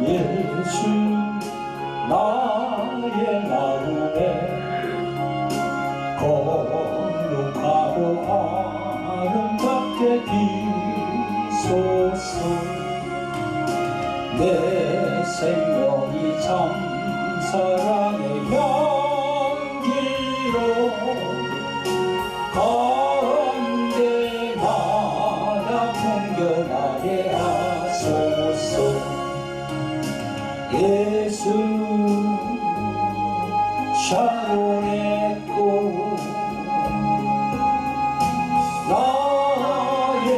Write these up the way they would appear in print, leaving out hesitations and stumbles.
예수 나의 마음에 거룩하고 아름답게 비소서. 내 생명이 참 사랑의 향기로 가운데마다 풍겨나게 하소서. 예수 샤론의 꽃 나의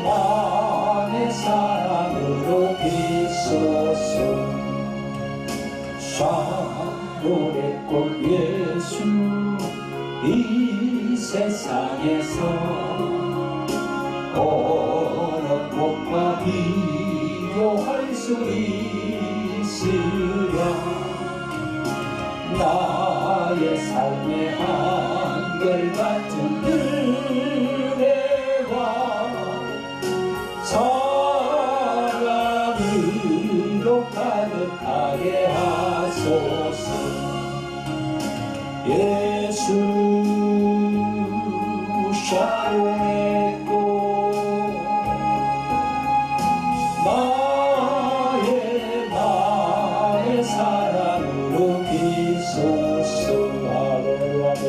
맘의 사랑으로 비소서. 샤론의 꽃 예수 이 세상에서 어느 꽃과 비교할 수 있으랴. 나의 삶의 한결같은 은혜와 사랑으로 가득하게 하소서. 예수 샤론의 꽃 나의 마음의 사랑으로 비소서. 아멘.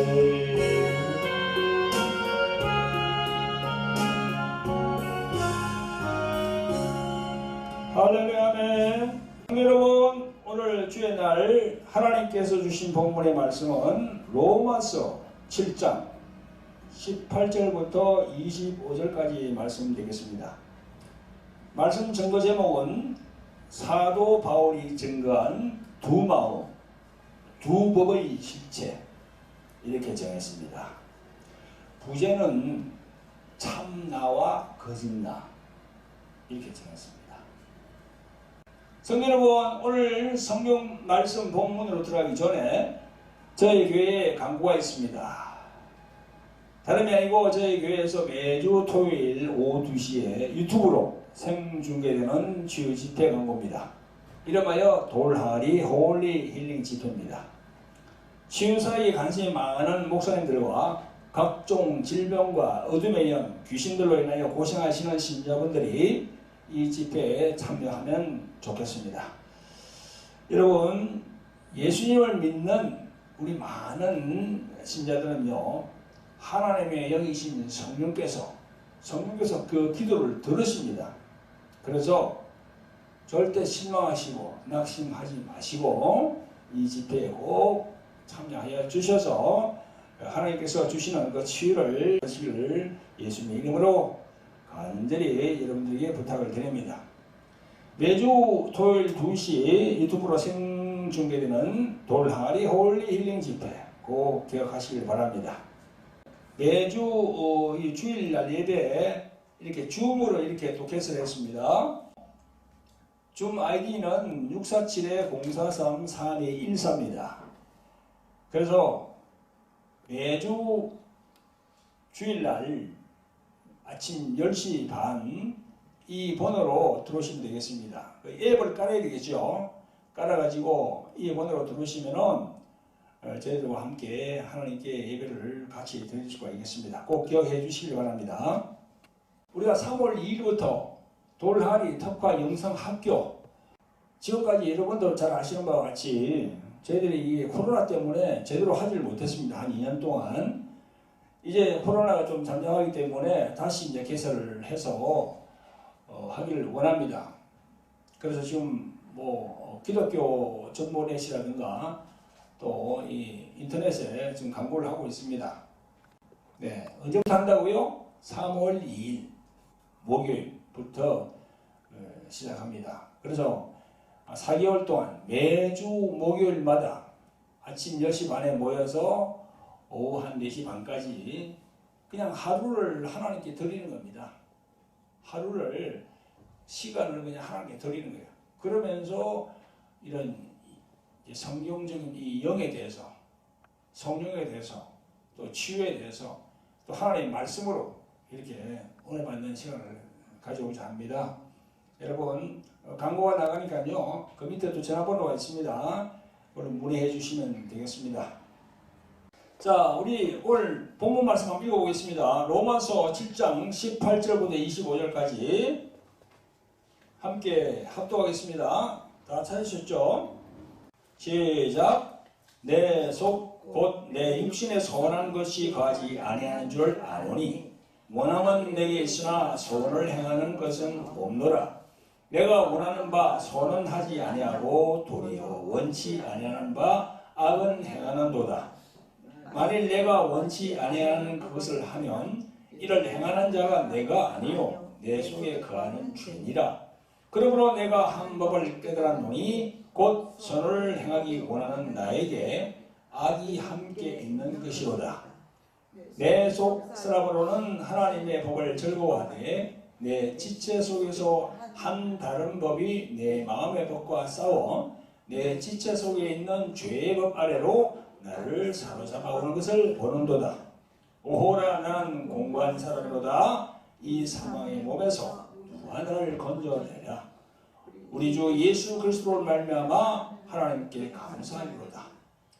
할렐루야. 아멘. 여러분, 오늘 주의 날 하나님께서 주신 본문의 말씀은 로마서 7장 18절부터 25절까지 말씀드리겠습니다. 말씀 증거 제목은 사도 바울이 증거한 두 마음, 두 법의 실체, 이렇게 정했습니다. 부제는 참나와 거짓나, 이렇게 정했습니다. 성도 여러분, 오늘 성경 말씀 본문으로 들어가기 전에 저희 교회에 광고가 있습니다. 다름이 아니고 저희 교회에서 매주 토요일 오후 2시에 유튜브로 생중계되는 주요 집회 광고입니다. 이름하여 돌하리 홀리 힐링 집회입니다. 치유사에 관심이 많은 목사님들과 각종 질병과 어둠의 영, 귀신들로 인하여 고생하시는 신자분들이 이 집회에 참여하면 좋겠습니다. 여러분, 예수님을 믿는 우리 많은 신자들은요, 하나님의 영이신 성령께서 그 기도를 들으십니다. 그래서 절대 실망하시고 낙심하지 마시고 이 집회에 꼭 참여하여 주셔서 하나님께서 주시는 그 치유를 하시기를 예수님의 이름으로 간절히 여러분들에게 부탁을 드립니다. 매주 토요일 2시 유튜브로 생중계되는 돌하리 홀리 힐링 집회 꼭 기억하시길 바랍니다. 매주 이 주일날 예배에 이렇게 줌으로 이렇게 또 개설했습니다. 줌 아이디는 647-043-3214입니다. 그래서 매주 주일날 아침 10시 반 이 번호로 들어오시면 되겠습니다. 그 앱을 깔아야 되겠죠. 깔아가지고 이 번호로 들어오시면은 저희들과 함께 하나님께 예배를 같이 드릴 수가 있겠습니다. 꼭 기억해 주시기 바랍니다. 우리가 3월 2일부터 돌하리 특화 영상학교, 지금까지 여러분들 잘 아시는 바와 같이 저희들이 이 코로나 때문에 제대로 하지를 못했습니다. 한 2년 동안. 이제 코로나가 좀 잠잠하기 때문에 다시 이제 개설을 해서 하기를 원합니다. 그래서 지금 기독교 정보넷이라든가 또 이 인터넷에 지금 광고를 하고 있습니다. 네, 언제부터 한다고요? 3월 2일 목요일부터 시작합니다. 그래서 4개월 동안 매주 목요일마다 아침 10시 반에 모여서 오후 한 4시 반까지 그냥 하루를 하나님께 드리는 겁니다. 하루를 시간을 그냥 하나님께 드리는 거예요. 그러면서 이런 성경적인 이 영에 대해서, 성령에 대해서, 또 치유에 대해서, 또 하나님의 말씀으로 이렇게 은혜 받는 시간을 가져오자 합니다. 여러분 광고가 나가니까요. 그 밑에도 전화번호가 있습니다. 오늘 문의해 주시면 되겠습니다. 자, 우리 오늘 본문 말씀 한번 읽어보겠습니다. 로마서 7장 18절부터 25절까지 함께 합독하겠습니다. 다 찾으셨죠? 시작. 내 속 곧 내 육신에 소원한 것이 거하지 아니하는 줄 아노니 원함은 내게 있으나 소원을 행하는 것은 없노라. 내가 원하는 바 소원은 하지 아니하고 도리어 원치 아니하는 바 악은 행하는도다. 만일 내가 원치 아니하는 그것을 하면 이를 행하는 자가 내가 아니요 내 속에 거하는 죄니라. 그러므로 내가 한 법을 깨달았노니 곧 선을 행하기 원하는 나에게 악이 함께 있는 것이로다. 내 속 사람으로는 하나님의 법을 즐거워하되 내 지체 속에서 한 다른 법이 내 마음의 법과 싸워 내 지체 속에 있는 죄의 법 아래로 나를 사로잡아 오는 것을 보는도다. 오호라 나는 공고한 사람이로다. 이 사망의 몸에서 누가 나를 건져내랴. 우리 주 예수 그리스도로 말미암아 하나님께 감사하리로다.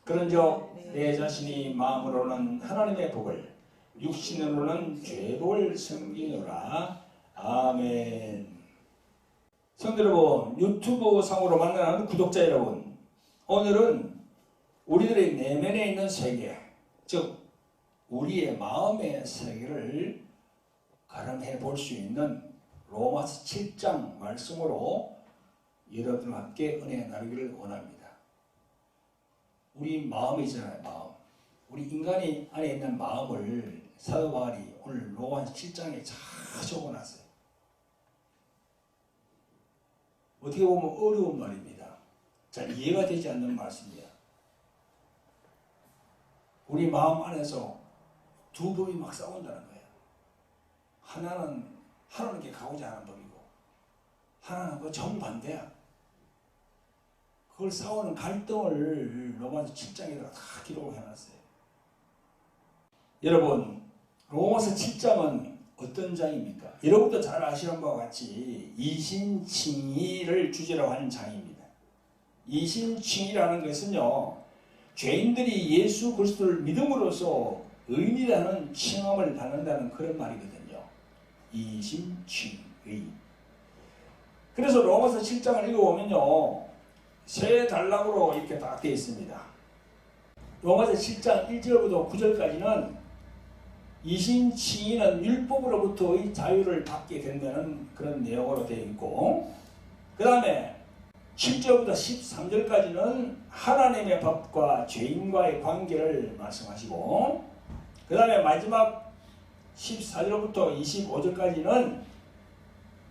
그런즉 내 자신이 마음으로는 하나님의 복을 육신으로는 죄의 복을 섬기노라. 아멘. 성도 여러분, 유튜브 상으로 만나는 구독자 여러분, 오늘은 우리들의 내면에 있는 세계, 즉 우리의 마음의 세계를 가름해 볼 수 있는 로마서 7장 말씀으로 여러분과 함께 은혜 나누기를 원합니다. 우리 마음이잖아요, 마음. 우리 인간이 안에 있는 마음을 사도 바울이 오늘 로마서 7장에 잘 적어놨어요. 어떻게 보면 어려운 말입니다. 잘 이해가 되지 않는 말씀입니다. 우리 마음 안에서 두 법이 막 싸운다는 거예요. 하나는 하나님께 가고자 하는 법이고 하나는 그 정반대야. 그걸 싸우는 갈등을 로마서 7장에다가 다 기록을 해놨어요. 여러분, 로마서 7장은 어떤 장입니까? 여러분도 잘 아시는 바와 같이 이신칭의를 주제로 하는 장입니다. 이신칭의라는 것은요, 죄인들이 예수 그리스도를 믿음으로써 의인이라는 칭함을 받는다는 그런 말이거든요. 이신칭의. 그래서 로마서 7장을 읽어보면요, 세 단락으로 이렇게 딱 되어 있습니다. 로마서 7장 1절부터 9절까지는 이신칭의는 율법으로부터의 자유를 받게 된다는 그런 내용으로 되어 있고, 그 다음에 7절부터 13절까지는 하나님의 법과 죄인과의 관계를 말씀하시고, 그 다음에 마지막 14절부터 25절까지는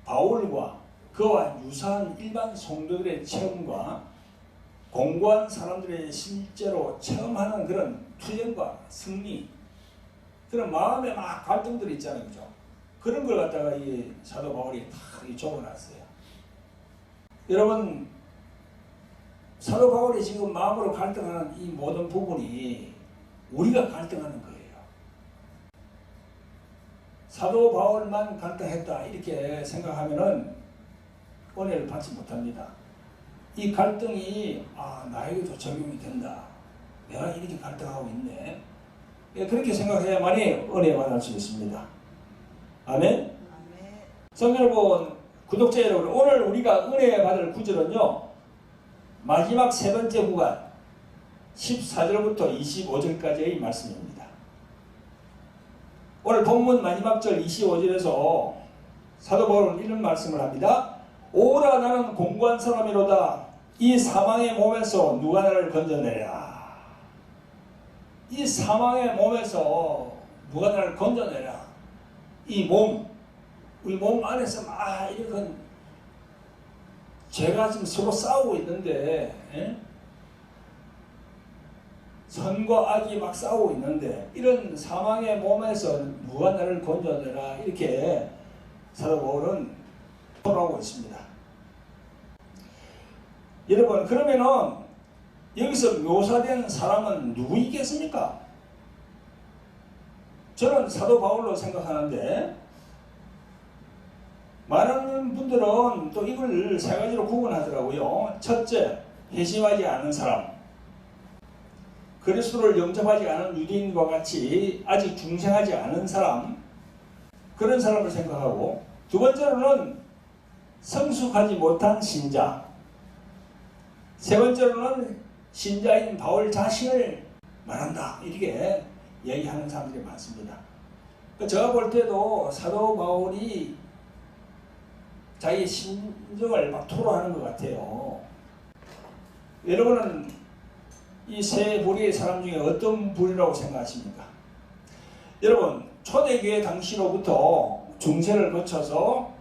바울과 그와 유사한 일반 성도들의 체험과 공고한 사람들의 실제로 체험하는 그런 투쟁과 승리, 그런 마음의 막 갈등들이 있잖아요, 그죠? 그런 걸 갖다가 이 사도 바울이 다 적어놨어요. 여러분, 사도 바울이 지금 마음으로 갈등하는 이 모든 부분이 우리가 갈등하는 거예요. 사도 바울만 갈등했다 이렇게 생각하면은 은혜를 받지 못합니다. 이 갈등이 나에게도 적용이 된다. 내가 이렇게 갈등하고 있네. 그렇게 생각해야만이 은혜 받을 수 있습니다. 아멘. 성도 여러분, 구독자 여러분, 오늘 우리가 은혜 받을 구절은요, 마지막 세 번째 구간 14절부터 25절까지의 말씀입니다. 오늘 본문 마지막 절 25절에서 사도 바울은 이런 말씀을 합니다. 오라 나는 공고한 사람이로다. 이 사망의 몸에서 누가 나를 건져내랴. 이 사망의 몸에서 누가 나를 건져내랴. 이 몸, 우리 몸 안에서 막 이런 죄가 지금 서로 싸우고 있는데, 선과 악이 막 싸우고 있는데, 이런 사망의 몸에서 누가 나를 건져내라 이렇게 사도 바울은 토로하고 있습니다. 여러분, 그러면은 여기서 묘사된 사람은 누구이겠습니까? 저는 사도 바울로 생각하는데, 많은 분들은 또 이걸 세 가지로 구분하더라고요. 첫째, 회심하지 않은 사람, 그리스도를 영접하지 않은 유대인과 같이 아직 중생하지 않은 사람, 그런 사람을 생각하고, 두 번째로는 성숙하지 못한 신자, 세 번째로는 신자인 바울 자신을 말한다, 이렇게 얘기하는 사람들이 많습니다. 제가 볼 때도 사도 바울이 자기의 심정을 막 토로하는 것 같아요. 여러분은 이 세 부류의 사람 중에 어떤 부류라고 생각하십니까? 여러분, 초대교회 당시로부터 중세를 거쳐서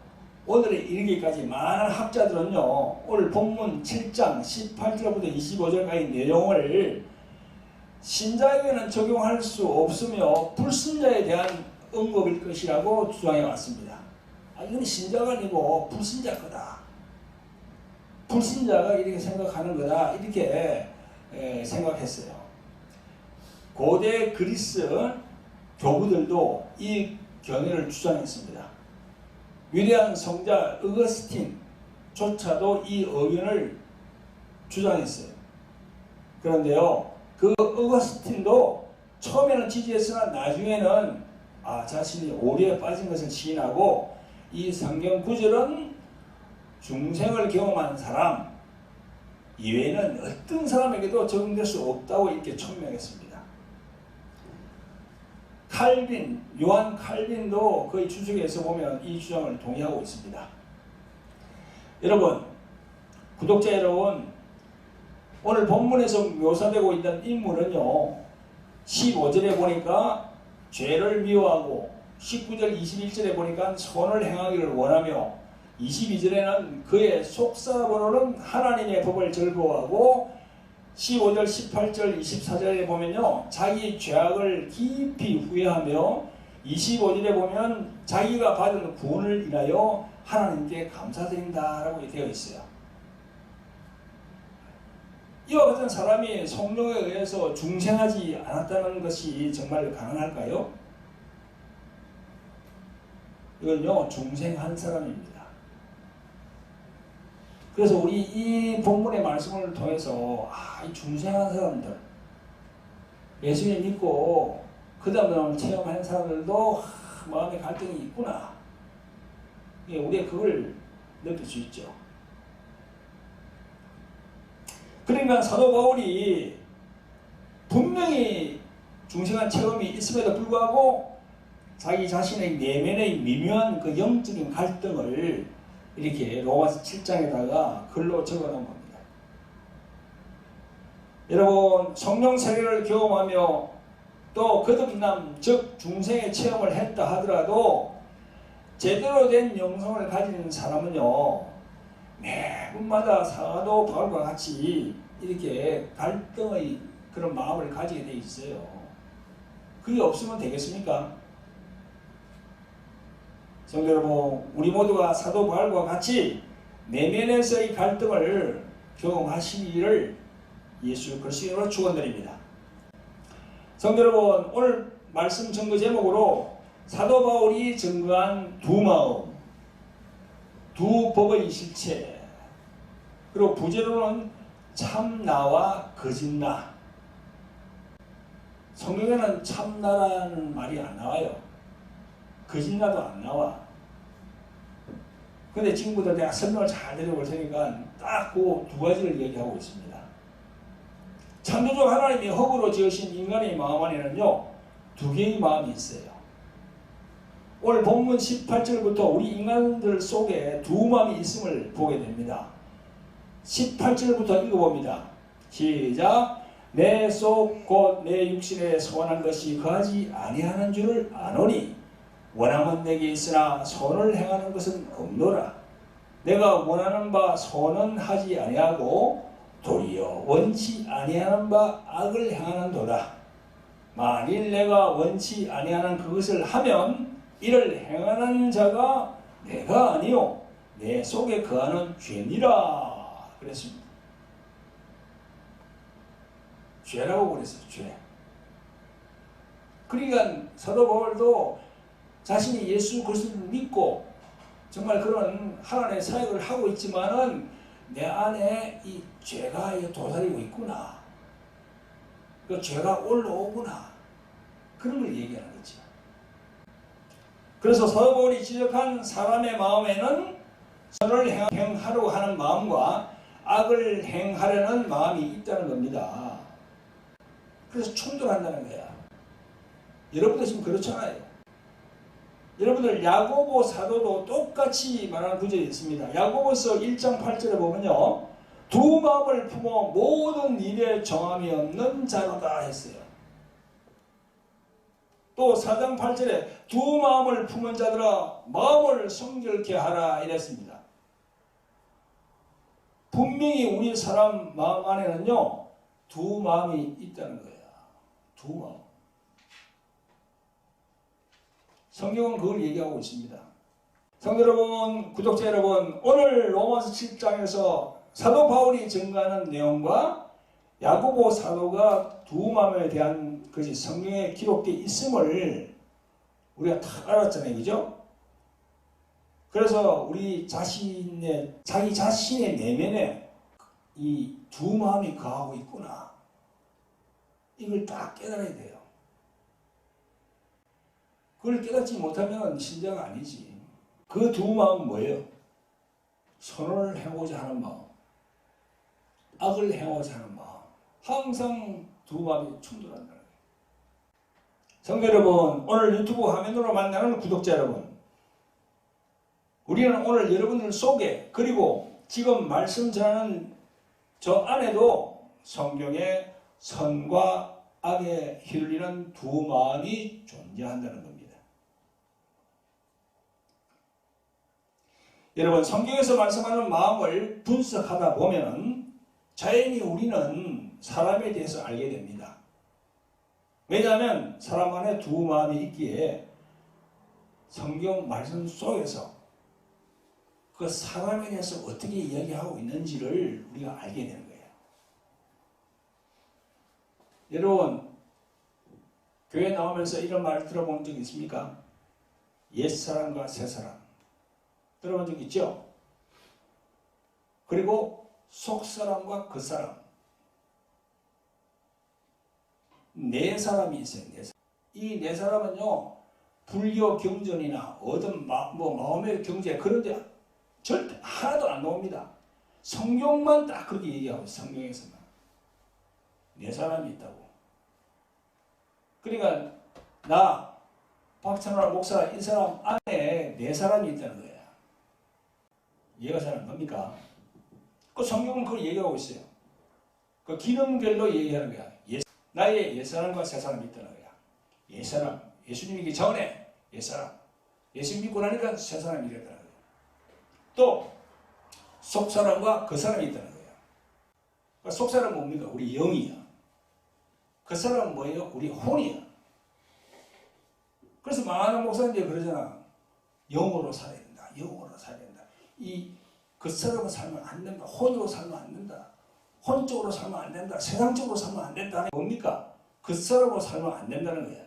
오늘에 이르기까지 많은 학자들은요, 오늘 본문 7장 18절부터 25절까지 내용을 신자에게는 적용할 수 없으며 불신자에 대한 언급일 것이라고 주장해 왔습니다. 이건 신자가 아니고 불신자 거다. 불신자가 이렇게 생각하는 거다. 이렇게 생각했어요. 고대 그리스 교부들도 이 견해를 주장했습니다. 위대한 성자 어거스틴조차도 이 의견을 주장했어요. 그런데요, 그 어거스틴도 처음에는 지지했으나 나중에는 자신이 오류에 빠진 것을 시인하고, 이 성경 구절은 중생을 경험한 사람 이외에는 어떤 사람에게도 적용될 수 없다고 이렇게 천명했습니다. 칼빈, 요한 칼빈도 그의 주석에서 보면 이 주장을 동의하고 있습니다. 여러분, 구독자 여러분, 오늘 본문에서 묘사되고 있는 인물은요, 15절에 보니까 죄를 미워하고, 19절 21절에 보니까 선을 행하기를 원하며, 22절에는 그의 속사번호는 하나님의 법을 즐거워하고, 15절 18절 24절에 보면요, 자기 죄악을 깊이 후회하며, 25절에 보면 자기가 받은 구원을 인하여 하나님께 감사드린다라고 되어 있어요. 이와 같은 사람이 성령에 의해서 중생하지 않았다는 것이 정말 가능할까요? 이건요, 중생한 사람입니다. 그래서 우리 이 본문의 말씀을 통해서 이 중생한 사람들, 예수님 믿고 그 다음에 체험한 사람들도 마음의 갈등이 있구나, 우리가 그걸 느낄 수 있죠. 그러니까 사도 바울이 분명히 중생한 체험이 있음에도 불구하고 자기 자신의 내면의 미묘한 그 영적인 갈등을 이렇게 로마서 7장에다가 글로 적어놓은 겁니다. 여러분, 성령 세례를 경험하며 또 거듭남, 즉 중생의 체험을 했다 하더라도 제대로 된 영성을 가진 사람은요, 매분마다 사도 바울과 같이 이렇게 갈등의 그런 마음을 가지게 돼 있어요. 그게 없으면 되겠습니까? 성도 여러분, 우리 모두가 사도 바울과 같이 내면에서의 갈등을 경험하시기를 예수 그리스도로 축원드립니다. 성도 여러분, 오늘 말씀 증거 제목으로 사도 바울이 증거한 두 마음, 두 법의 실체, 그리고 부제로는 참나와 거짓나. 성경에는 참나라는 말이 안 나와요. 거짓나도 안 나와. 근데 친구들 내가 설명을 잘 드려볼 테니까 딱 그 두 가지를 얘기하고 있습니다. 창조주 하나님이 흙으로 지으신 인간의 마음 안에는요, 두 개의 마음이 있어요. 오늘 본문 18절부터 우리 인간들 속에 두 마음이 있음을 보게 됩니다. 18절부터 읽어봅니다. 시작. 내 속 곧 내 육신에 소원한 것이 거하지 아니하는 줄을 아노니 원함은 내게 있으나 손을 행하는 것은 없노라. 내가 원하는 바 손은 하지 아니하고 도리어 원치 아니하는 바 악을 행하는도다. 만일 내가 원치 아니하는 그것을 하면 이를 행하는 자가 내가 아니요 내 속에 거하는 죄니라 그랬습니다. 죄라고 그랬어요. 죄. 그러니까 사도 바울도 자신이 예수 그리스도를 믿고 정말 그런 하나님의 사역을 하고 있지만은 내 안에 이 죄가 도사리고 있구나. 그 죄가 올라오구나. 그런 걸 얘기하는 거죠. 그래서 사도 바울이 지적한 사람의 마음에는 선을 행하려고 하는 마음과 악을 행하려는 마음이 있다는 겁니다. 그래서 충돌한다는 거야. 여러분들 지금 그렇잖아요. 여러분들 야고보 사도도 똑같이 말하는 구절이 있습니다. 야고보서 1장 8절에 보면요. 두 마음을 품어 모든 일에 정함이 없는 자로다 했어요. 또 4장 8절에 두 마음을 품은 자들아 마음을 성결케 하라 이랬습니다. 분명히 우리 사람 마음 안에는요. 두 마음이 있다는 거예요. 두 마음. 성경은 그걸 얘기하고 있습니다. 성도 여러분, 구독자 여러분, 오늘 로마서 7장에서 사도 바울이 증거하는 내용과 야고보 사도가 두 마음에 대한 것이 성경에 기록되어 있음을 우리가 다 알았잖아요. 그죠? 그래서 우리 자기 자신의 내면에 이 두 마음이 거하고 있구나. 이걸 딱 깨달아야 돼요. 그걸 깨닫지 못하면 신자가 아니지. 그 두 마음은 뭐예요? 선을 행하고자 하는 마음, 악을 행하고자 하는 마음. 항상 두 마음이 충돌한다는 거예요. 성도 여러분, 오늘 유튜브 화면으로 만나는 구독자 여러분, 우리는 오늘 여러분들 속에 그리고 지금 말씀 전하는 저 안에도 성경에 선과 악에 휘둘리는 두 마음이 존재한다는 겁니다. 여러분, 성경에서 말씀하는 마음을 분석하다 보면 자연히 우리는 사람에 대해서 알게 됩니다. 왜냐하면 사람 안에 두 마음이 있기에 성경 말씀 속에서 그 사람에 대해서 어떻게 이야기하고 있는지를 우리가 알게 되는 거예요. 여러분, 교회 나오면서 이런 말 들어본 적 있습니까? 옛사람과 새사람. 들어본 적 있죠? 그리고 속사람과 겉사람. 네 사람이 있어요. 네 사람. 이 네 사람은요, 불교 경전이나 어떤 마음의 경제 그런 데 절대 하나도 안 나옵니다. 성경만 딱 그렇게 얘기하고 있어요. 성경에서만. 네 사람이 있다고. 그러니까 나 박찬호 목사 이 사람 안에 네 사람이 있다는 거예요. 이해가 잘 안 갑니까? 그 성경은 그걸 얘기하고 있어요. 그 기능별로 얘기하는 거야. 나의 옛사람과 새사람이 있다는 거야. 옛사람, 예수 믿기 전에 옛사람, 예수 믿고 나니까 새사람이 되더라는 거야. 또 속사람과 겉사람이 있다는 거예요. 그러니까 속사람은 뭡니까? 우리 영이야. 겉사람은 뭐예요? 우리 혼이야. 그래서 많은 목사님들이 그러잖아. 영으로 살아야 된다. 영으로 살아야 된다. 이 겉사람으로 살면 안 된다. 혼으로 살면 안 된다. 혼적으로 살면 안 된다. 세상적으로 살면 안 된다. 뭡니까? 겉사람으로 살면 안 된다는 거야.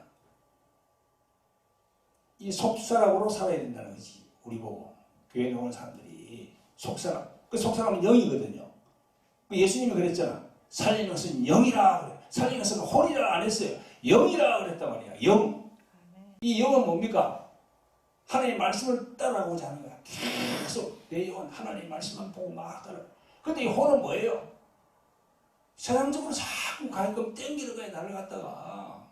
이 속사람으로 살아야 된다는 거지. 우리 보고 교회에 오는 사람들이 속사람. 그 속사람은 영이거든요. 예수님이 그랬잖아. 살리는 것은 영이라 그래. 살리는 것은 혼이라 안 했어요. 영이라 그랬단 말이야. 영. 이 영은 뭡니까? 하나님의 말씀을 따라가고자 하는 거야. 계속 내 영은 하나님의 말씀만 보고 막 따라. 근데 이 혼은 뭐예요? 세상적으로 자꾸 가끔 땡기는 거야. 나를 갖다가.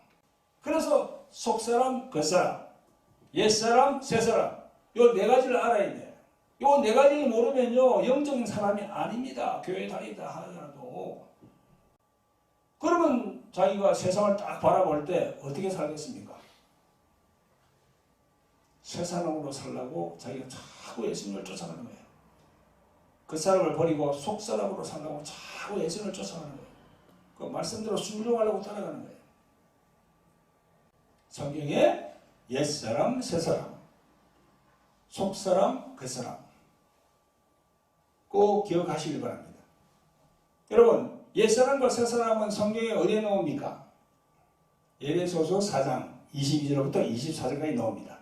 그래서 속사람, 겉사람, 옛사람, 새사람. 요 네 가지를 알아야 돼. 요 네 가지를 모르면요, 영적인 사람이 아닙니다. 교회 다니다 하더라도. 그러면 자기가 세상을 딱 바라볼 때 어떻게 살겠습니까? 새 사람으로 살라고 자기가 자꾸 예수님을 쫓아가는 거예요. 그 사람을 버리고 속 사람으로 살라고 자꾸 예수님을 쫓아가는 거예요. 그 말씀대로 순종하려고 따라가는 거예요. 성경에 옛사람, 새사람, 속사람, 겉사람 꼭 기억하시길 바랍니다. 여러분, 옛사람과 새사람은 성경에 어디에 나옵니까? 에베소서 4장 22절부터 24절까지 나옵니다.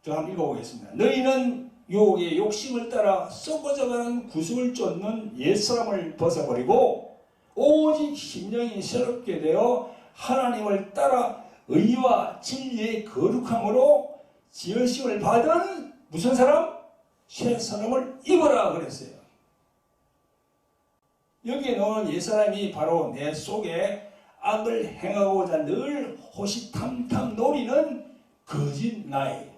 저 한번 읽어보겠습니다. 너희는 유혹의 욕심을 따라 썩어져가는 구습을 쫓는 옛사람을 벗어버리고 오직 심령이 새롭게 되어 하나님을 따라 의와 진리의 거룩함으로 지으심을 받은 무슨 사람? 새 사람을 입어라 그랬어요. 여기에 넣은 옛사람이 바로 내 속에 악을 행하고자 늘 호시탐탐 노리는 거짓 나예요.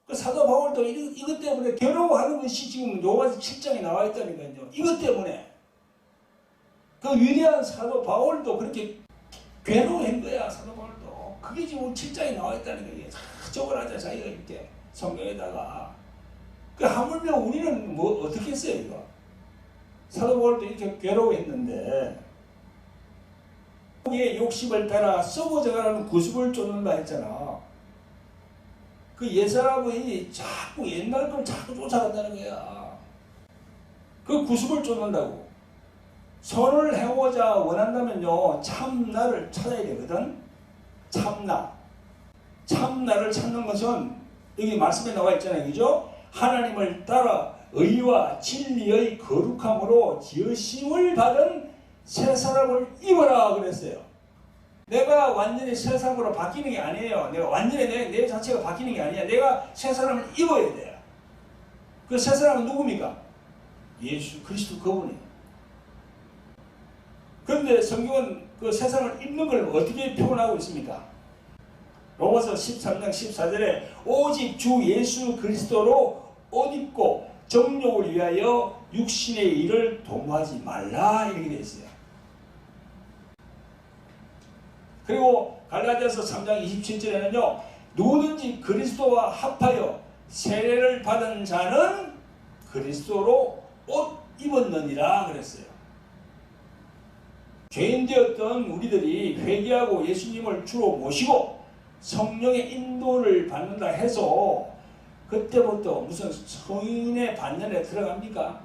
그 사도 바울도 이것 때문에 괴로워하는 것이 지금 로마서 7장에 나와 있다니까요. 이것 때문에 그 위대한 사도 바울도 그렇게 괴로워한 거야. 사도 바울도 그게 지금 7장에 나와 있다는 거예요. 적어놨자 자기가 이렇게 성경에다가 그 하물며 우리는 뭐 어떻게 했어요 이거? 사도 바울도 이렇게 괴로워했는데 의 욕심을 따라 썩어져가는 구습을 쫓는다 했잖아. 그 옛사람이 자꾸 옛날 걸 자꾸 쫓아간다는 거야. 그 구습을 쫓는다고. 선을 행하고자 원한다면요 참나를 찾아야 되거든. 참나를 찾는 것은 여기 말씀에 나와 있잖아요. 그죠? 하나님을 따라 의와 진리의 거룩함으로 지으심을 받은 새 사람을 입어라 그랬어요. 내가 완전히 새 사람으로 바뀌는 게 아니에요. 내가 완전히 내 자체가 바뀌는 게 아니야. 내가 새 사람을 입어야 돼요. 그 새 사람은 누굽니까? 예수 그리스도 그분이에요. 그런데 성경은 그 새 사람을 입는 걸 어떻게 표현하고 있습니까? 로마서 13장 14절에 오직 주 예수 그리스도로 옷 입고 정욕을 위하여 육신의 일을 도모하지 말라 이렇게 되어 있어요. 그리고 갈라디아서 3장 27절에는요 누구든지 그리스도와 합하여 세례를 받은 자는 그리스도로 옷 입었느니라 그랬어요. 죄인 되었던 우리들이 회개하고 예수님을 주로 모시고 성령의 인도를 받는다 해서 그때부터 무슨 성인의 반년에 들어갑니까?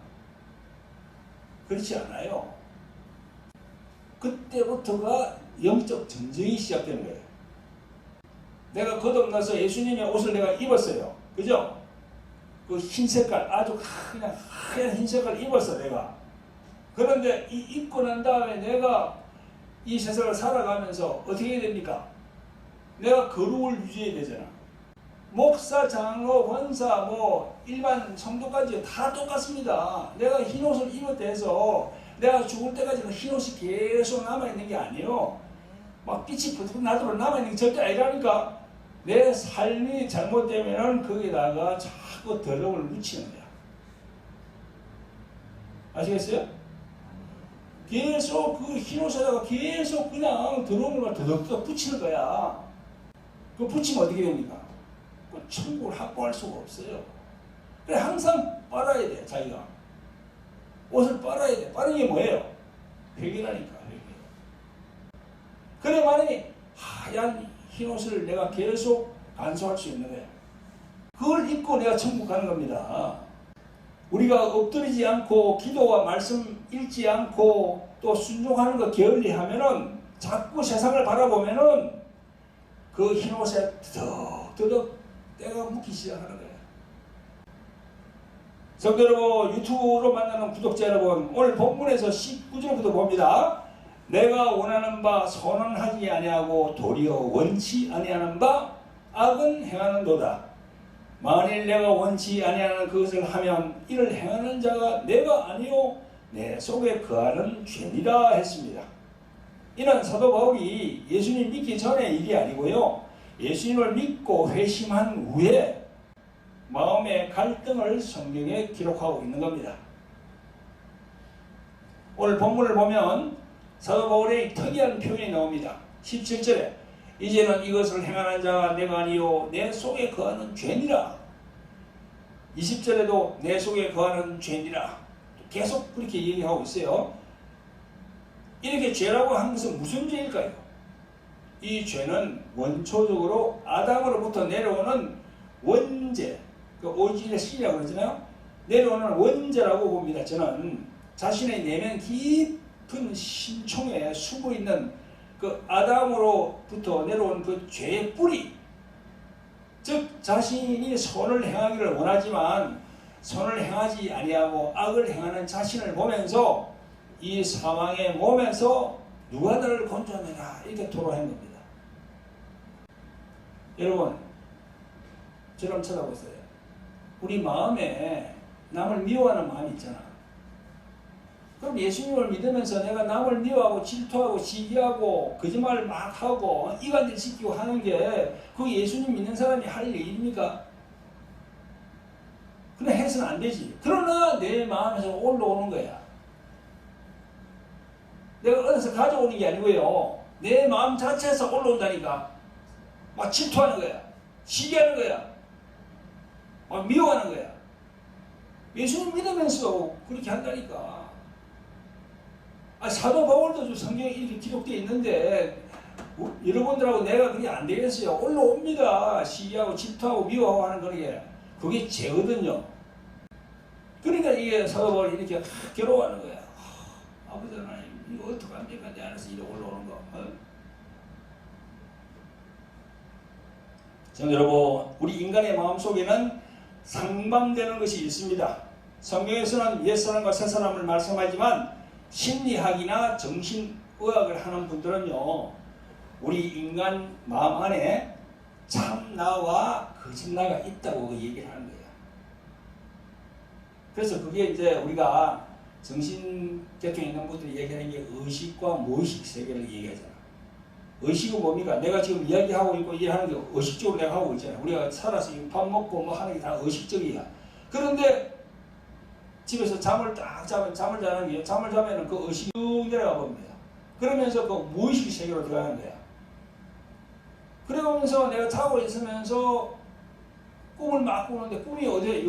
그렇지 않아요. 그때부터가 영적 전쟁이 시작되는 거예요. 내가 거듭나서 예수님의 옷을 내가 입었어요. 그죠? 그 흰 색깔, 아주 그냥 하얀 흰 색깔 입었어, 내가. 그런데 이 입고 난 다음에 내가 이 세상을 살아가면서 어떻게 해야 됩니까? 내가 거룩을 유지해야 되잖아. 목사, 장로, 권사, 뭐 일반 성도까지 다 똑같습니다. 내가 흰 옷을 입었다 해서 내가 죽을 때까지 그 흰 옷이 계속 남아있는 게 아니에요. 막 빛이 푸득 나도록 남아있는 게 절대 아니라니까. 내 삶이 잘못되면 거기다가 자꾸 더러움을 묻히는 거야. 아시겠어요? 계속 그 흰 옷에다가 계속 그냥 더러움을 더덕더덕 붙이는 거야. 그 붙이면 어떻게 됩니까? 그 천국을 확보할 수가 없어요. 그래 항상 빨아야 돼, 자기가. 옷을 빨아야 돼. 빠른 게 뭐예요? 회개라니까, 회개. 그래만이 하얀 흰 옷을 내가 계속 간수할 수 있는 거야. 그걸 입고 내가 천국 가는 겁니다. 우리가 엎드리지 않고 기도와 말씀 읽지 않고 또 순종하는 거 게을리하면은 자꾸 세상을 바라보면은 그 흰 옷에 더덕더덕 때가 묻기 시작하는 거예요. 성도 여러분, 유튜브로 만나는 구독자 여러분, 오늘 본문에서 19절부터 봅니다. 내가 원하는 바 선언하지 아니하고 도리어 원치 아니하는 바 악은 행하는도다. 만일 내가 원치 아니하는 그것을 하면 이를 행하는 자가 내가 아니요 내 속에 거하는 죄니라 했습니다. 이는 사도 바울이 예수님 믿기 전의 일이 아니고요. 예수님을 믿고 회심한 후에 마음의 갈등을 성경에 기록하고 있는 겁니다. 오늘 본문을 보면 사도 바울의 특이한 표현이 나옵니다. 17절에 이제는 이것을 행하는 자가 내가 아니요 내 속에 거하는 죄니라. 20절에도 내 속에 거하는 죄니라. 계속 그렇게 얘기하고 있어요. 이렇게 죄라고 하는 것은 무슨 죄일까요? 이 죄는 원초적으로 아담으로부터 내려오는 원죄, 그 오리지널 신이라고 그러잖아요. 내려오는 원죄라고 봅니다. 저는 자신의 내면 깊은 심청에 숨어 있는 그 아담으로부터 내려온 그 죄의 뿌리, 즉 자신이 선을 행하기를 원하지만 선을 행하지 아니하고 악을 행하는 자신을 보면서 이 사망의 몸에서 누가 너를 건져내라 이렇게 토로한 겁니다. 여러분 저를 쳐다보세요. 우리 마음에 남을 미워하는 마음이 있잖아. 그럼 예수님을 믿으면서 내가 남을 미워하고 질투하고 시기하고 거짓말을 막 하고 이간질 시키고 하는 게 그 예수님 믿는 사람이 할 일입니까? 그냥 해서는 안 되지. 그러나 내 마음에서 올라오는 거야. 내가 어디서 가져오는 게 아니고요. 내 마음 자체에서 올라온다니까. 막 질투하는 거야. 시기하는 거야. 막 미워하는 거야. 예수님 믿으면서 그렇게 한다니까. 사도 바울도 성경에 이렇게 기록되어 있는데 여러분들하고 내가 그게 안 되겠어요. 올라옵니다. 시기하고 질투하고 미워하고 하는 거게 그게 죄거든요. 그러니까 이게 사도 바울이 이렇게 괴로워하는 거야. 아버지 하나님 이거 어떡합니까? 내 안에서 이렇게 올라오는 거. 자, 여러분 우리 인간의 마음속에는 상반되는 것이 있습니다. 성경에서는 옛사람과 새사람을 말씀하지만 심리학이나 정신의학을 하는 분들은요 우리 인간 마음 안에 참나와 거짓나가 있다고 얘기를 하는 거예요. 그래서 그게 이제 우리가 정신계통에 있는 분들이 얘기하는 게 의식과 무의식 세계를 얘기하잖아. 의식은 뭡니까? 내가 지금 이야기하고 있고 일하는 게 의식적으로 내가 하고 있잖아. 우리가 살아서 밥 먹고 뭐 하는 게 다 의식적이야. 그런데 집에서 잠을 딱 자면 잠을 자는 게 잠을 자면은 그 의식이 쭉 내려가 봅니다. 그러면서 그 무의식 세계로 들어가는 거야. 그러면서 내가 자고 있으면서 꿈을 막 꾸는데 꿈이 어디에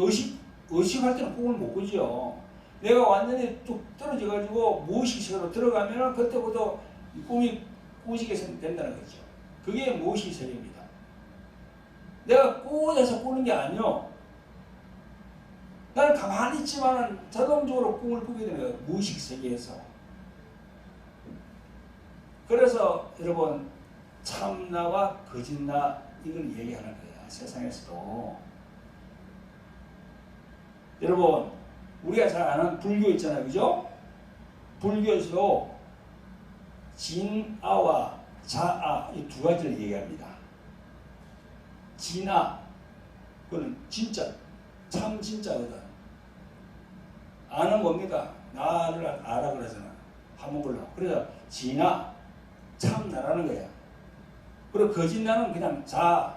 의식할 때는 꿈을 못 꾸지요. 내가 완전히 뚝 떨어져가지고 무의식 세계로 들어가면은 그때부터 꿈이 꾸지게 된다는 거죠. 그게 무의식 세계입니다. 내가 꾸어서 꾸는 게 아니요. 나는 가만히 있지만 자동적으로 꿈을 꾸게 되는 거예요. 무의식 세계에서. 그래서 여러분 참나와 거짓나 이걸 얘기하는 거야. 세상에서도. 여러분 우리가 잘 아는 불교 있잖아요. 그죠? 불교에서도 진아와 자아 이 두 가지를 얘기합니다. 진아 그건 진짜 참 진짜거든. 아는 뭡니까? 나를 알아 그러잖아. 한문불로. 그래서 진아 참나라는 거야. 그리고 거짓나는 그냥 자.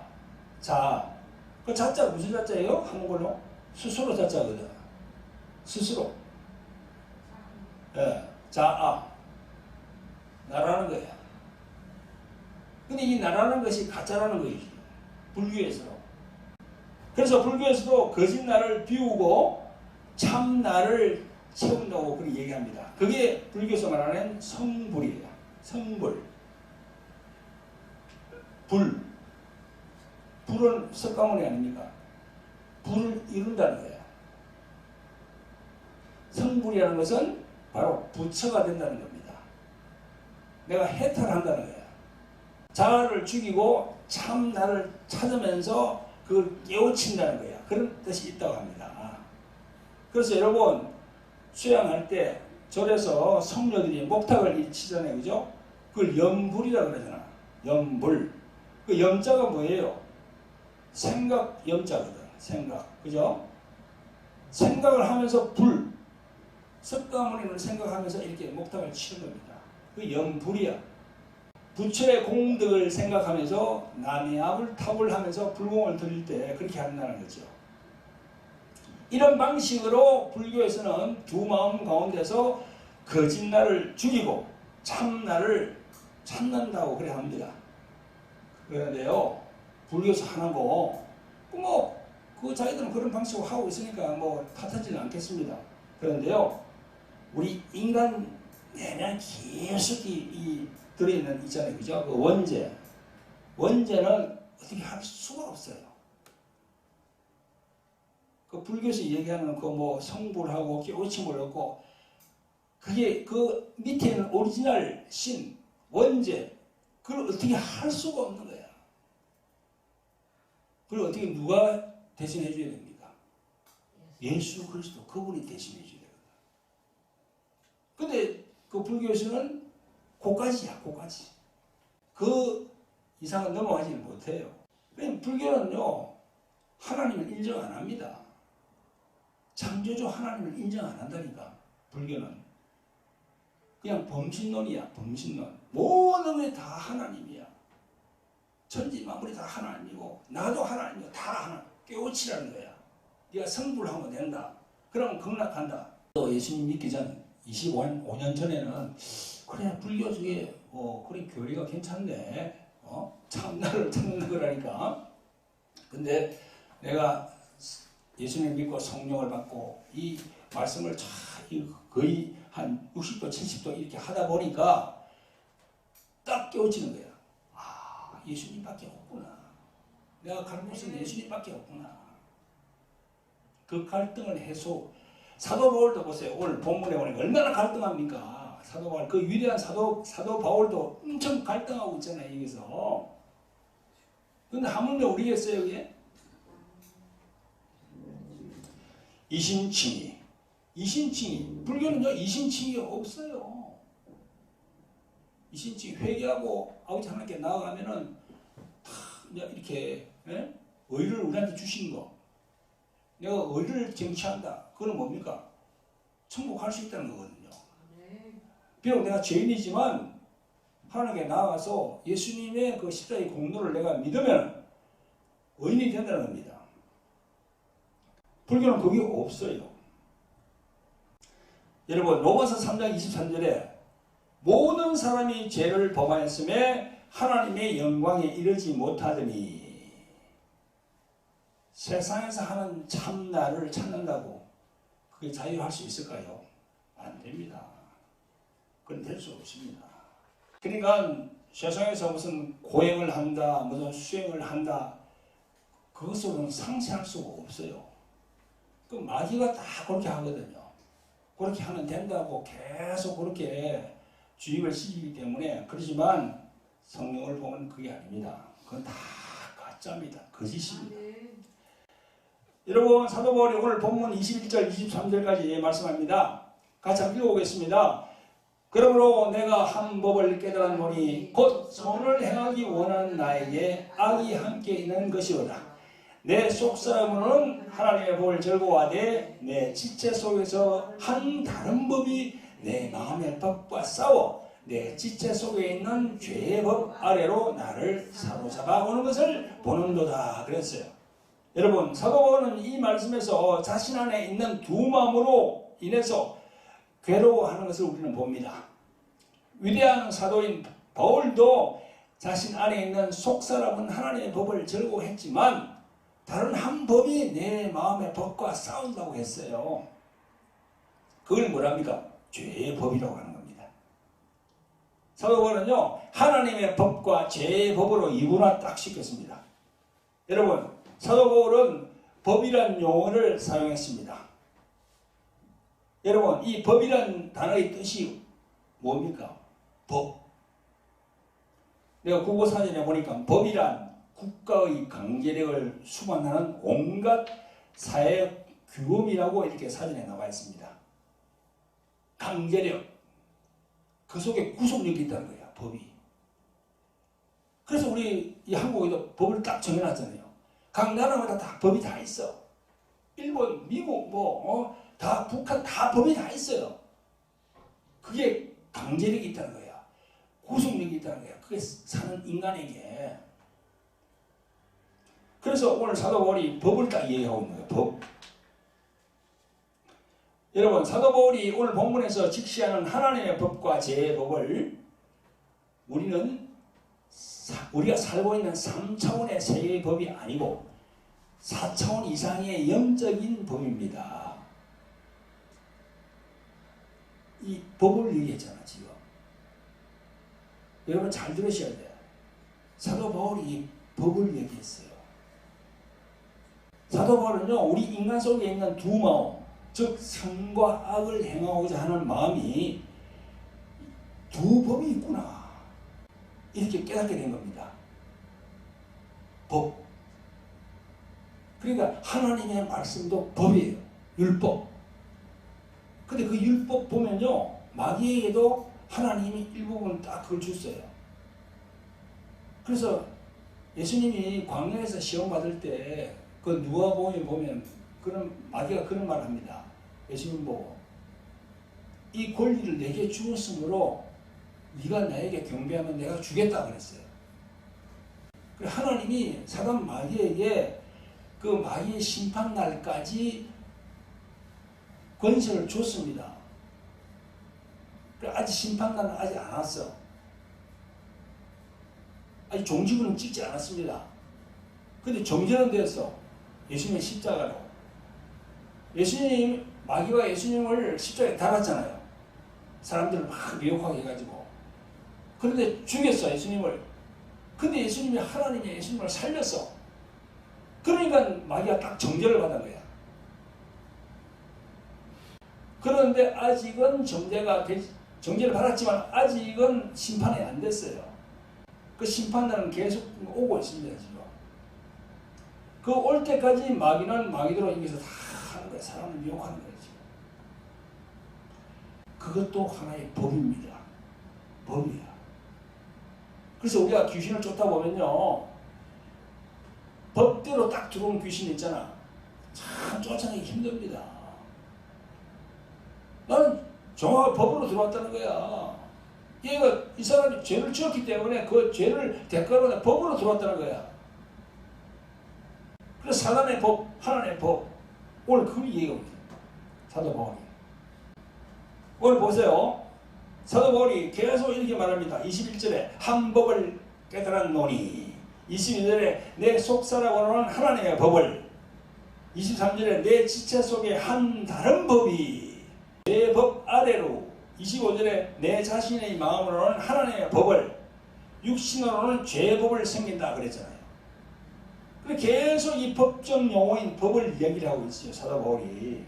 그 자자가 무슨 자자예요? 한문불로? 스스로 자자거든. 스스로. 예, 자아. 나라는 거야. 근데 이 나라는 것이 가짜라는 거지. 불교에서. 그래서 불교에서도 거짓나를 비우고 참나를 채운다고 그렇게 얘기합니다. 그게 불교에서 말하는 성불이에요. 성불. 불은 석가모니 아닙니까? 불을 이룬다는 거예요. 성불이라는 것은 바로 부처가 된다는 겁니다. 내가 해탈한다는 거예요. 자아를 죽이고 참나를 찾으면서 그걸 깨우친다는 거예요. 그런 뜻이 있다고 합니다. 그래서 여러분 수양할 때 절에서 성녀들이 목탁을 치잖아요. 그죠? 그걸 염불이라고 그러잖아. 염불. 그 염자가 뭐예요? 생각 염자거든. 생각. 그죠? 생각을 하면서 불. 석가모니를 생각하면서 이렇게 목탁을 치는 겁니다. 그 염불이야. 부처의 공덕을 생각하면서 남의 앞을 탑을 하면서 불공을 드릴 때 그렇게 한다는 거죠. 이런 방식으로 불교에서는 두 마음 가운데서 거짓나를 죽이고 참나를 찾는다고 그래 합니다. 그런데요, 불교에서 하는 거, 그 자기들은 그런 방식으로 하고 있으니까 탓하지는 않겠습니다. 그런데요, 우리 인간 내면 깊숙이 들어있는 있잖아요. 그죠? 그 원죄. 원죄는 어떻게 할 수가 없어요. 그 불교에서 얘기하는 성불하고 깨우침을 얻고 그게 그 밑에 있는 오리지널 신, 원죄 그걸 어떻게 할 수가 없는 거야. 그걸 어떻게 누가 대신해 줘야 됩니까? 예수 그리스도 그분이 대신해 줘야 됩니다. 근데 그 불교에서는 고까지야, 고까지. 그 이상은 넘어가지 못해요. 왜냐면 불교는요, 하나님을 인정 안 합니다. 창조주 하나님을 인정 안 한다니까, 불교는. 그냥 범신론이야, 범신론. 모든 게 다 하나님이야. 천지 만물이 다 하나님이고, 나도 하나님이고, 다 하나님. 깨우치라는 거야. 네가 성불하면 된다. 그러면 극락한다. 또 예수님 믿기 전 25년 전에는 그래 불교 중에 그래 교리가 괜찮네. 참나를 찾는 거라니까. 근데 내가 예수님 믿고 성령을 받고 이 말씀을 거의 한 60도 70도 이렇게 하다 보니까 딱 깨우치는 거야. 아, 예수님밖에 없구나. 내가 가는 곳은 예수님밖에 없구나. 그 갈등을 해소. 사도 바울도 보세요. 오늘 본문에 보니까 얼마나 갈등합니까? 사도 바울, 그 위대한 사도 바울도 엄청 갈등하고 있잖아요, 여기서. 근데 하물며 우리겠어요, 여기에? 이심칭의. 불교는요, 이심칭의 없어요. 이심칭의 회개하고 아버지 하나님께 나아가면은 다 이렇게 의를 우리한테 주신 거. 내가 의를 쟁취한다. 그건 뭡니까? 천국 갈 수 있다는 거거든요. 비록 내가 죄인이지만 하나님께 나아가서 예수님의 그 십자가의 공로를 내가 믿으면 의인이 된다는 겁니다. 불교는 그게 없어요. 여러분 로마서 3장 23절에 모든 사람이 죄를 범하였음에 하나님의 영광에 이르지 못하더니 세상에서 하는 참나를 찾는다고 그게 자유할 수 있을까요? 안 됩니다. 그건 될 수 없습니다. 그러니까 세상에서 무슨 고행을 한다, 무슨 수행을 한다, 그것으로는 상쇄할 수가 없어요. 그 마귀가 다 그렇게 하거든요. 그렇게 하면 된다고 계속 그렇게 주입을 시키기 때문에. 그렇지만 성령을 보면 그게 아닙니다. 그건 다 가짜입니다. 거짓입니다. 여러분 사도 바울이 오늘 본문 21절 23절까지 말씀합니다. 같이 한번 읽어보겠습니다. 그러므로 내가 한 법을 깨달았노니 곧 선을 행하기 원하는 나에게 악이 함께 있는 것이오다. 내 속사람으로는 하나님의 법을 즐거워하되 내 지체 속에서 한 다른 법이 내 마음의 법과 싸워 내 지체 속에 있는 죄의 법 아래로 나를 사로잡아 오는 것을 보는도다 그랬어요. 여러분 사도 바울은 이 말씀에서 자신 안에 있는 두 마음으로 인해서 괴로워하는 것을 우리는 봅니다. 위대한 사도인 바울도 자신 안에 있는 속사람은 하나님의 법을 즐거워했지만 다른 한 법이 내 마음의 법과 싸운다고 했어요. 그걸 뭐랍니까? 죄의 법이라고 하는 겁니다. 사도 바울은요 하나님의 법과 죄의 법으로 이분화 딱 시켰습니다. 여러분 사도 바울은 법이란 용어를 사용했습니다. 여러분 이 법이란 단어의 뜻이 뭡니까? 법. 내가 국어사전에 보니까 법이란 국가의 강제력을 수반하는 온갖 사회 규범이라고 이렇게 사전에 나와 있습니다. 강제력. 그 속에 구속력이 있다는 거야, 법이. 그래서 우리 이 한국에도 법을 딱 정해놨잖아요. 각 나라마다 다 법이 다 있어. 일본, 미국, 다 북한 다 법이 다 있어요. 그게 강제력이 있다는 거야. 구속력이 있다는 거야. 그게 사는 인간에게. 그래서 오늘 사도 바울이 법을 딱 이해하고 있는 거예요. 법. 여러분 사도 바울이 오늘 본문에서 직시하는 하나님의 법과 죄의 법을 우리가 살고 있는 3차원의 세계의 법이 아니고 4차원 이상의 영적인 법입니다. 이 법을 얘기했잖아 지금. 여러분 잘 들으셔야 돼요. 사도 바울이 이 법을 얘기했어요. 사도 바울은요 우리 인간 속에 있는 두 마음, 즉 선과 악을 행하고자 하는 마음이 두 법이 있구나 이렇게 깨닫게 된 겁니다. 법. 그러니까 하나님의 말씀도 법이에요. 율법. 근데 그 율법 보면요, 마귀에게도 하나님이 일부분 딱 그걸 줬어요. 그래서 예수님이 광야에서 시험 받을 때 그 누가복음에 보면 그런 마귀가 그런 말을 합니다. 예수님 보고 이 권리를 내게 주었으므로 네가 나에게 경배하면 내가 주겠다 그랬어요. 하나님이 사단 마귀에게 그 마귀의 심판 날까지 권세를 줬습니다. 아직 심판날은 아직 안 왔어. 아직 종지부는 찍지 않았습니다. 근데 정죄는 됐어. 예수님의 십자가로. 마귀가 예수님을 십자가에 달았잖아요. 사람들을 막 미혹하게 해가지고. 그런데 죽였어, 예수님을. 근데 예수님이 하나님의 예수님을 살렸어. 그러니까 마귀가 딱 정죄를 받은 거야. 그런데 아직은 정죄를 받았지만 아직은 심판이 안 됐어요. 그 심판날은 계속 오고 있습니다, 지금. 그 올 때까지 마귀는 마귀대로 여기서 다 하는 거예요. 사람을 미혹하는 거예요, 지금. 그것도 하나의 법입니다. 법이야. 그래서 우리가 귀신을 쫓다 보면요, 법대로 딱 들어온 귀신이 있잖아. 참 쫓아내기 힘듭니다. 나는 정확하게 법으로 들어왔다는 거야. 얘가 이 사람이 죄를 지었기 때문에 그 죄를 대가로 법으로 들어왔다는 거야. 그래서 사단의 법, 하나님의 법, 오늘 그걸 얘기합니다. 사도 바울이. 오늘 보세요. 사도 바울이 계속 이렇게 말합니다. 21절에 한 법을 깨달았노니, 22절에 내 속사라고 하는 하나님의 법을, 23절에 내 지체 속에 한 다른 법이 내 법 아래로, 25절에 내 자신의 마음으로는 하나님의 법을, 육신으로는 죄의 법을 섬긴다 그랬잖아요. 계속 이 법적 용어인 법을 얘기를 하고 있어요, 사도 바울이.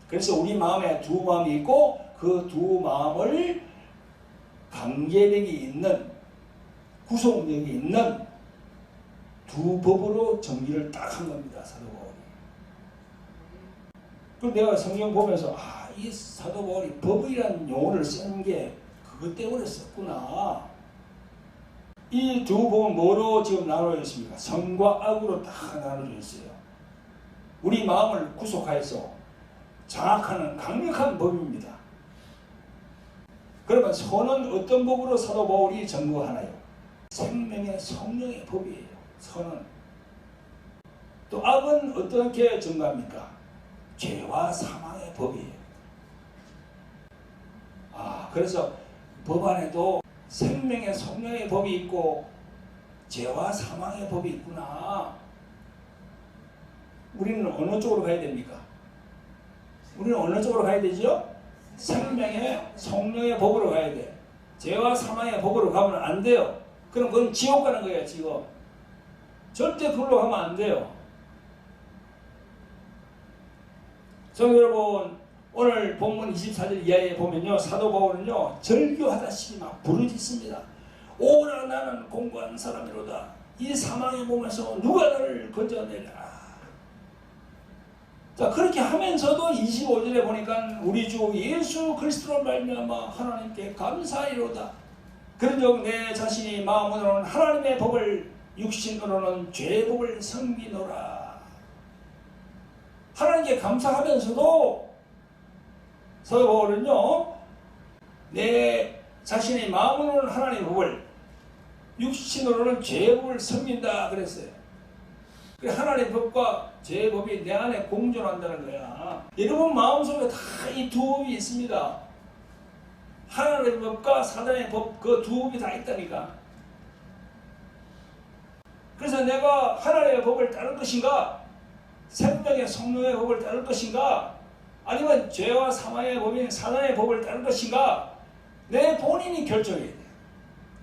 그래서 우리 마음에 두 마음이 있고 그 두 마음을 관계력이 있는, 구속력이 있는 두 법으로 정리를 딱 한 겁니다, 사도 바울이. 그럼 내가 성경 보면서 이 사도 바울이 법이라는 용어를 쓰는 게 그것 때문에 썼구나. 이 두 법은 뭐로 지금 나눠져 있습니까? 선과 악으로 다 나눠져 있어요. 우리 마음을 구속하여서 장악하는 강력한 법입니다. 그러면 선은 어떤 법으로 사도 바울이 증거하나요? 생명의 성령의 법이에요. 선은. 또 악은 어떻게 증거합니까? 죄와 사망의 법이에요. 그래서 법 안에도 생명의 성령의 법이 있고 죄와 사망의 법이 있구나. 우리는 어느 쪽으로 가야 됩니까? 우리는 어느 쪽으로 가야 되죠? 생명의 성령의 법으로 가야 돼. 죄와 사망의 법으로 가면 안 돼요. 그럼 그건 지옥 가는 거예요, 지옥. 절대 그걸로 가면 안 돼요. 성도 여러분, 오늘 본문 24절 이하에 보면요, 사도 바울은요, 절규하다시피 막 부르짖습니다. 오라 나는 공고한 사람이로다. 이 사망의 몸에서 누가 나를 건져내랴. 자, 그렇게 하면서도 25절에 보니까 우리 주 예수 그리스도로 말미암아 하나님께 감사이로다. 그런즉 내 자신이 마음으로는 하나님의 법을, 육신으로는 죄의 법을 섬기노라. 하나님께 감사하면서도 사도 바울은요, 내 자신의 마음으로는 하나님의 법을, 육신으로는 죄의 법을 섬긴다 그랬어요. 하나님의 법과 죄의 법이 내 안에 공존한다는 거야. 여러분 마음속에 다 이 두 법이 있습니다. 하나님의 법과 사단의 법, 그 두 법이 다 있다니까. 그래서 내가 하나님의 법을 따를 것인가, 생명의 성령의 법을 따를 것인가, 아니면 죄와 사망의 법인 사단의 법을 따를 것인가, 내 본인이 결정해야 돼.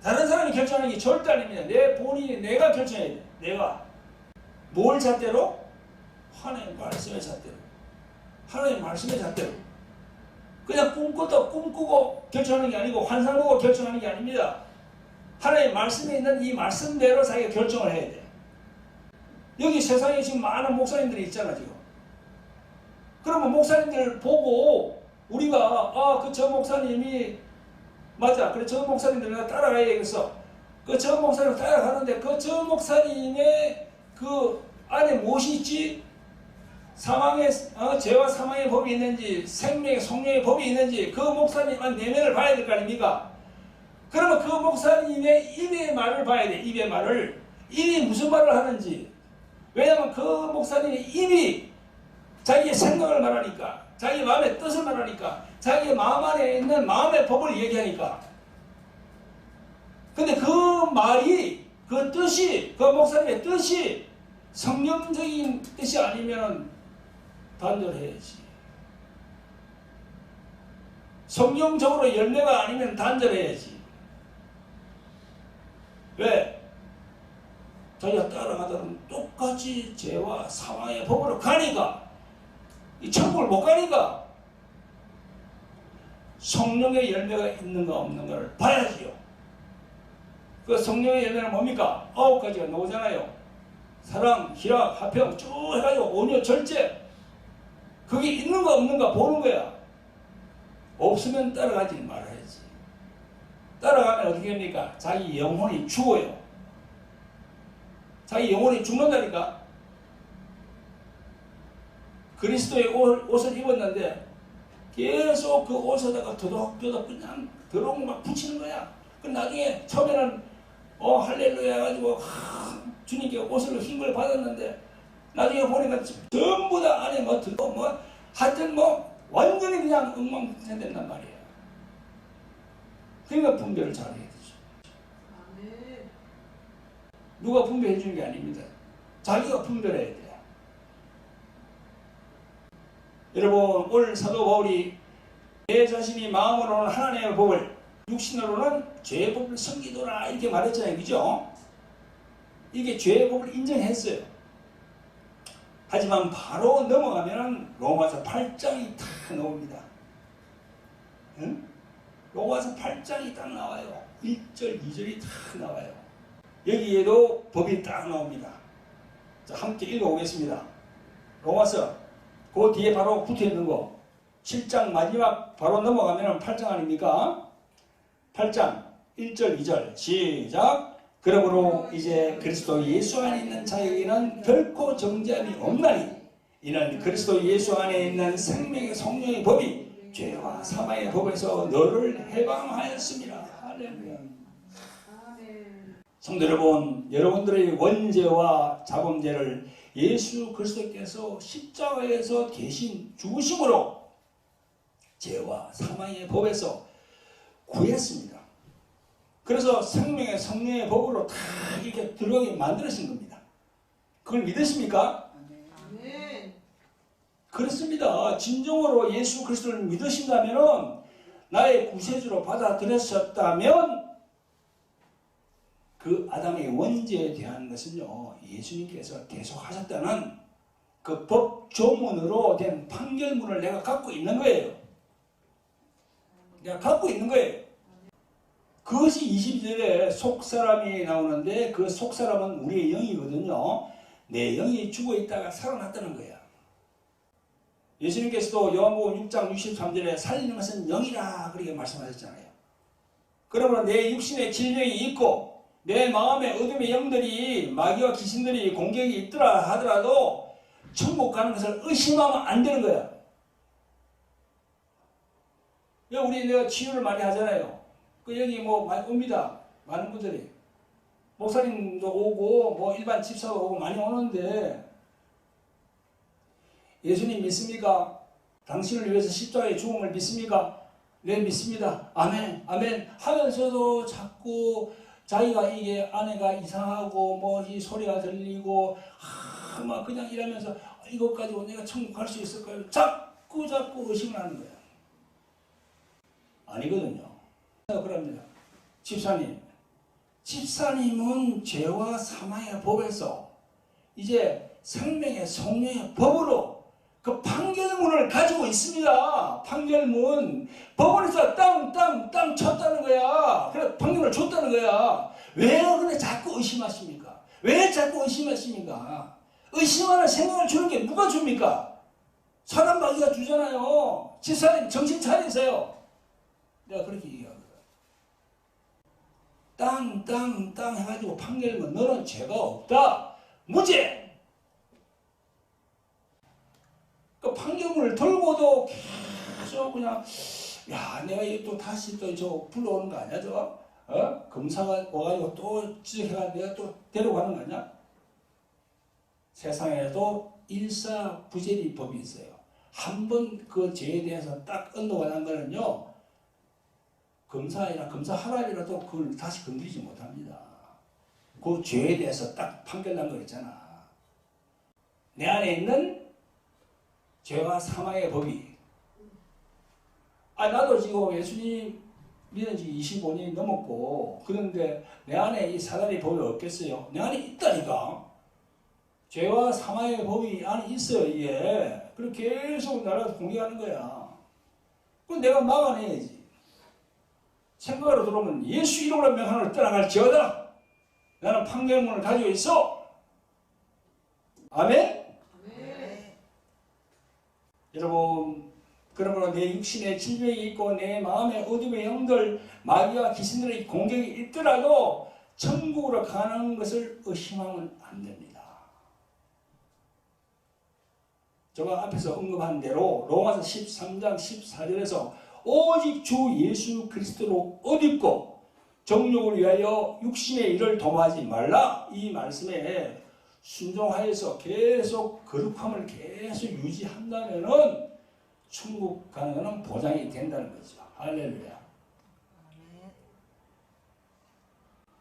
다른 사람이 결정하는 게 절대 아닙니다. 내 본인이, 내가 결정해야 돼. 내가. 뭘 잣대로? 하나님 말씀의 잣대로. 하나님 말씀의 잣대로. 그냥 꿈꾸고 결정하는 게 아니고 환상 보고 결정하는 게 아닙니다. 하나님 말씀에 있는 이 말씀대로 자기가 결정을 해야 돼. 여기 세상에 지금 많은 목사님들이 있잖아 지금. 그러면 목사님들 보고 우리가 그 저 목사님이 맞아, 그래 저 목사님들 내가 따라가야겠어. 그 저 목사님 따라가는데 그 저 목사님의 그 안에 무엇이 있지? 사망의 죄와 사망의 법이 있는지 생명의 성령의 법이 있는지 그 목사님의 내면을 봐야 될 거 아닙니까? 그러면 그 목사님의 입의 말을 봐야 돼. 입의 말을. 입이 무슨 말을 하는지. 왜냐하면 그 목사님의 입이 자기의 생각을 말하니까, 자기 마음의 뜻을 말하니까, 자기의 마음 안에 있는 마음의 법을 얘기하니까. 근데 그 말이, 그 뜻이, 그 목사님의 뜻이 성경적인 뜻이 아니면 단절해야지. 성경적으로 열매가 아니면 단절해야지. 왜? 자기가 따라가다는 똑같이 죄와 사망의 법으로 가니까, 이 천국을 못 가니까 성령의 열매가 있는가 없는가를 봐야지요. 그 성령의 열매는 뭡니까? 9가지가 나오잖아요. 사랑, 희락, 화평 쭉 해가지고 온유, 절제. 그게 있는가 없는가 보는 거야. 없으면 따라가지 말아야지. 따라가면 어떻게 됩니까? 자기 영혼이 죽어요. 자기 영혼이 죽는다니까. 그리스도의 옷을 입었는데 계속 그 옷에다가 더덕더덕 그냥 더러운 거 막 붙이는 거야. 그 나중에 처음에는 할렐루야 해가지고 주님께 옷을 흰 걸 받았는데 나중에 보니까 전부 다 안에 하여튼 완전히 그냥 엉망진창된단 말이에요. 그러니까 분별을 잘해야 되죠. 누가 분별해 주는 게 아닙니다. 자기가 분별해야 돼요. 여러분, 오늘 사도 바울이 내 자신이 마음으로는 하나님의 법을, 육신으로는 죄의 법을 섬기도라 이렇게 말했잖아요. 그죠? 이게 죄의 법을 인정했어요. 하지만 바로 넘어가면 로마서 8장이 딱 나옵니다. 응? 로마서 8장이 딱 나와요. 1절, 2절이 딱 나와요. 여기에도 법이 딱 나옵니다. 자, 함께 읽어보겠습니다. 로마서 그 뒤에 바로 붙어있는 거 7장 마지막 바로 넘어가면 8장 아닙니까? 8장 1절 2절 시작. 그러므로 이제 그리스도 예수 안에 있는 자에게는 결코 정죄함이 없나니 이는 그리스도 예수 안에 있는 생명의 성령의 법이 죄와 사망의 법에서 너를 해방하였습니다. 할렐루야. 성도 여러분, 여러분들의 원죄와 자범죄를 예수 그리스도께서 십자가에서 대신 죽으심으로 죄와 사망의 법에서 구했습니다. 그래서 생명의 성령의 법으로 다 이렇게 들어가게 만들어진 겁니다. 그걸 믿으십니까? 네. 그렇습니다. 진정으로 예수 그리스도를 믿으신다면, 나의 구세주로 받아들였었다면 그 아담의 원죄에 대한 것은요, 예수님께서 계속하셨다는 그 법 조문으로 된 판결문을 내가 갖고 있는 거예요. 내가 갖고 있는 거예요. 그것이 22절에 속사람이 나오는데 그 속사람은 우리의 영이거든요. 내 영이 죽어있다가 살아났다는 거야. 예수님께서도 요한복음 6장 63절에 살리는 것은 영이라 그렇게 말씀하셨잖아요. 그러면 내 육신에 질병이 있고 내 마음에 어둠의 영들이, 마귀와 귀신들이 공격이 있더라 하더라도 천국 가는 것을 의심하면 안 되는 거야. 내가 치유를 많이 하잖아요. 여기 많이 옵니다. 많은 분들이. 목사님도 오고, 일반 집사도 오고 많이 오는데, 예수님 믿습니까? 당신을 위해서 십자가의 죽음을 믿습니까? 네, 믿습니다. 아멘, 아멘. 하면서도 자꾸 자기가 이게 아내가 이상하고, 이 소리가 들리고, 막 그냥 이러면서, 이것 가지고 내가 천국 갈 수 있을까요? 자꾸 의심을 하는 거야. 아니거든요. 그럽니다. 집사님은 죄와 사망의 법에서 이제 생명의 성령의 법으로 그 판결문을 가지고 있습니다. 판결문. 법원에서 땅 쳤다는 거야. 그래 판결을 줬다는 거야. 왜 근데 자꾸 의심하십니까? 왜 자꾸 의심하십니까? 의심하는 생각을 주는 게 누가 줍니까? 사람 마귀가 주잖아요. 집사님 정신 차리세요. 내가 그렇게 얘기하거든. 땅 해가지고 판결하면 너는 죄가 없다. 무죄! 그 판결문을 들고도 계속 그냥 야 내가 또 다시 또 저 불러오는 거 아니야 저? 검사가 와가지고 또 지적해가 내가 또 데려가는 거 아니야? 세상에도 일사부재리 법이 있어요. 한 번 그 죄에 대해서 딱 언도가 난 거는요. 검사나 검사하라리라도 그걸 다시 건드리지 못합니다. 그 죄에 대해서 딱 판결 난 거 있잖아. 내 안에 있는 죄와 사망의 법이 나도 지금 예수님 믿은 지 25년이 넘었고 그런데 내 안에 이 사단의 법이 없겠어요? 내 안에 있다니까. 죄와 사망의 법이 안에 있어요. 이게. 그렇게 계속 나라가 공개하는 거야. 그럼 내가 막아내야지. 생각으로 들어오면 예수 이름으로 명하노니 떠나갈지어다. 나는 판결문을 가지고 있어. 아멘? 아멘. 여러분 그러므로 내 육신에 질병이 있고 내 마음에 어둠의 영들 마귀와 귀신들의 공격이 있더라도 천국으로 가는 것을 의심하면 안 됩니다. 제가 앞에서 언급한 대로 로마서 13장 14절에서 오직 주 예수 그리스도로 옷 입고 정욕을 위하여 육신의 일을 도모하지 말라. 이 말씀에 순종하여서 계속 거룩함을 계속 유지한다면은 천국 가는 것은 보장이 된다는 거죠. 할렐루야.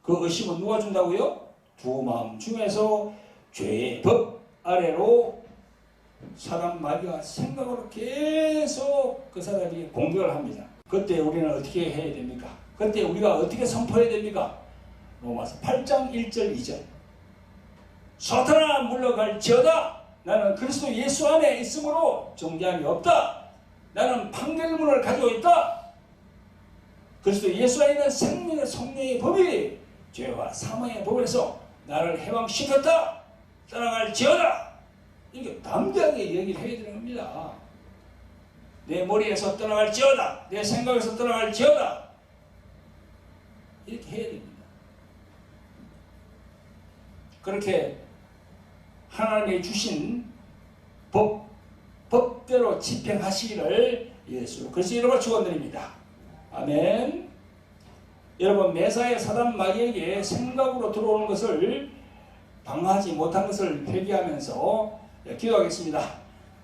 그 의심은 누가 준다고요? 두 마음 중에서 죄의 법 아래로 사람 마귀가 생각으로 계속 그 사람이 공격을 합니다. 그때 우리는 어떻게 해야 됩니까? 그때 우리가 어떻게 선포해야 됩니까? 로마서 8장 1절 2절 사탄아 물러갈지어다. 나는 그리스도 예수 안에 있으므로 정죄함이 없다. 나는 판결문을 가지고 있다. 그리스도 예수 안에 있는 생명의 성령의 법이 죄와 사망의 법에서 나를 해방시켰다. 떠나갈지어다. 이게 담대하게 얘기를 해야 되는 겁니다. 내 머리에서 떠나갈지어다. 내 생각에서 떠나갈지어다. 이렇게 해야 됩니다. 그렇게 하나님이 주신 법대로 집행하시기를 예수 그리스도 이름으로 축원드립니다. 아멘. 여러분 매사에 사단 마귀에게 생각으로 들어오는 것을 방어하지 못한 것을 회개하면서 기도하겠습니다.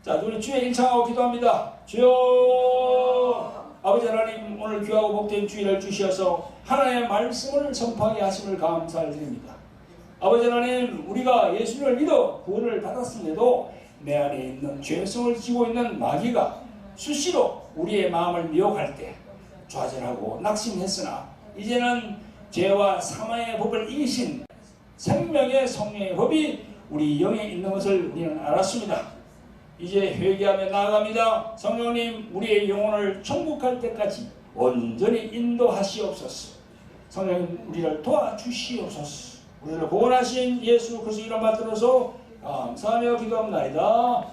자, 우리 주의 일창하고 기도합니다. 주여 아버지 하나님 오늘 귀하고 복된 주일을 주셔서 하나님의 말씀을 선포하게 하심을 감사드립니다. 아버지 하나님 우리가 예수를 믿어 구원을 받았음에도 내 안에 있는 죄성을 지고 있는 마귀가 수시로 우리의 마음을 미혹할 때 좌절하고 낙심했으나 이제는 죄와 사망의 법을 이기신 생명의 성령의 법이 우리 영에 있는 것을 우리는 알았습니다. 이제 회개하며 나아갑니다. 성령님 우리의 영혼을 천국 갈 때까지 온전히 인도하시옵소서. 성령님 우리를 도와주시옵소서. 우리를 구원하신 예수 그리스도 이름 받들어서 감사하며 기도합니다.